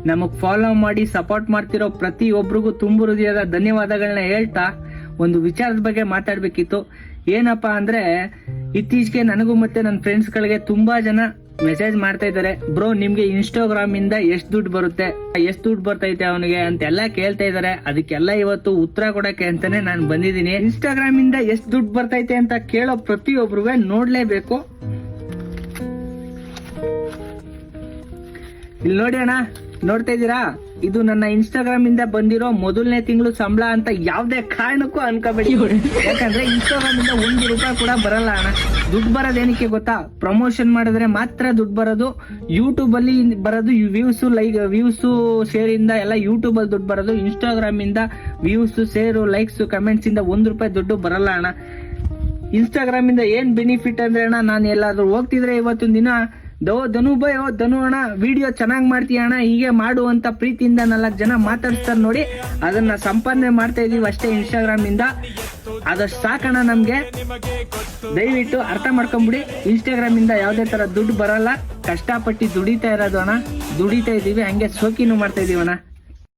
ನಮಗ್ ಫಾಲೋ ಮಾಡಿ ಸಪೋರ್ಟ್ ಮಾಡ್ತಿರೋ ಪ್ರತಿ ಒಬ್ರಿಗೂ ತುಂಬ ಹೃದಯದ ಧನ್ಯವಾದಗಳನ್ನ ಹೇಳ್ತಾ ಒಂದು ವಿಚಾರದ ಬಗ್ಗೆ ಮಾತಾಡ್ಬೇಕಿತ್ತು. ಏನಪ್ಪಾ ಅಂದ್ರೆ ಇತ್ತೀಚೆಗೆ ನನಗೂ ಮತ್ತೆ ನನ್ನ ಫ್ರೆಂಡ್ಸ್ ಗಳಿಗೆ ತುಂಬಾ ಜನ ಮೆಸೇಜ್ ಮಾಡ್ತಾ ಇದ್ದಾರೆ, ಬ್ರೋ ನಿಮ್ಗೆ ಇನ್ಸ್ಟಾಗ್ರಾಮ್ ಇಂದ ಎಷ್ಟು ದುಡ್ಡು ಬರುತ್ತೆ, ಎಷ್ಟು ದುಡ್ಡು ಬರ್ತೈತೆ ಅವನಿಗೆ ಅಂತೆಲ್ಲ ಕೇಳ್ತಾ ಇದಾರೆ. ಅದಕ್ಕೆಲ್ಲ ಇವತ್ತು ಉತ್ತರ ಕೊಡಕ್ಕೆ ಅಂತಾನೆ ನಾನು ಬಂದಿದ್ದೀನಿ. ಇನ್ಸ್ಟಾಗ್ರಾಮ್ ಇಂದ ಎಷ್ಟು ದುಡ್ಡು ಬರ್ತೈತೆ ಅಂತ ಕೇಳೋ ಪ್ರತಿಯೊಬ್ರು ನೋಡ್ಲೇಬೇಕು. ಇಲ್ಲಿ ನೋಡಿ ಅಣ್ಣ, ನೋಡ್ತಾ ಇದ್ದೀರಾ, ಇದು ನನ್ನ ಇನ್ಸ್ಟಾಗ್ರಾಮ್ ಇಂದ ಬಂದಿರೋ ಮೊದಲನೇ ತಿಂಗಳು ಸಂಬಳ ಅಂತ ಯಾವ್ದೇ ಕಾರಣಕ್ಕೂ ಅನ್ಕೋಬೇಡಿ. ಯಾಕಂದ್ರೆ ಇನ್ಸ್ಟಾಗ್ರಾಮ್ ಇಂದ ₹1 ಕೂಡ ಬರಲ್ಲ ಅಣ್ಣ. ದುಡ್ಡು ಬರೋದೇನಕ್ಕೆ ಗೊತ್ತಾ, ಪ್ರಮೋಷನ್ ಮಾಡಿದ್ರೆ ಮಾತ್ರ ದುಡ್ಡು ಬರೋದು. ಯೂಟ್ಯೂಬ್ ಅಲ್ಲಿ ಬರೋದು ವ್ಯೂಸ್ ಶೇರ್ ಇಂದ ಎಲ್ಲ ಯೂಟ್ಯೂಬ್ ಅಲ್ಲಿ ದುಡ್ಡು ಬರೋದು. ಇನ್ಸ್ಟಾಗ್ರಾಮ್ ಇಂದ ವ್ಯೂಸ್ ಶೇರ್ ಲೈಕ್ಸ್ ಕಮೆಂಟ್ಸ್ ಇಂದ ₹1 ದುಡ್ಡು ಬರಲ್ಲ ಅಣ್ಣ. ಇನ್ಸ್ಟಾಗ್ರಾಮ್ ಇಂದ ಏನ್ ಬೆನಿಫಿಟ್ ಅಂದ್ರೆ ಅಣ್ಣ, ನಾನು ಎಲ್ಲಾದ್ರೂ ಹೋಗ್ತಿದ್ರೆ ಇವತ್ತೊಂದ್ ದಿನ ಧನು ಅಣ್ಣ ವಿಡಿಯೋ ಚೆನ್ನಾಗ್ ಮಾಡ್ತೀಯ ಅಣ್ಣ, ಹೀಗೆ ಮಾಡು ಅಂತ ಪ್ರೀತಿಯಿಂದ 4 ಜನ ಮಾತಾಡ್ತಾರೆ ನೋಡಿ, ಅದನ್ನ ಸಂಪಾದನೆ ಮಾಡ್ತಾ ಇದೀವಿ ಅಷ್ಟೇ ಇನ್ಸ್ಟಾಗ್ರಾಮ್ ಇಂದ. ಅದಷ್ಟು ಸಾಕಣ್ಣ ನಮ್ಗೆ. ದಯವಿಟ್ಟು ಅರ್ಥ ಮಾಡ್ಕೊಂಬಿಡಿ, ಇನ್ಸ್ಟಾಗ್ರಾಮ್ ಇಂದ ಯಾವ್ದೇ ತರ ದುಡ್ಡು ಬರಲ್ಲ. ಕಷ್ಟಪಟ್ಟು ದುಡಿತಾ ಇರೋದು ಅಣ್ಣ, ದುಡಿತಾ ಇದೀವಿ, ಹಂಗೆ ಶೋಕಿನೂ ಮಾಡ್ತಾ ಇದೀವಿ ಅಣ್ಣ.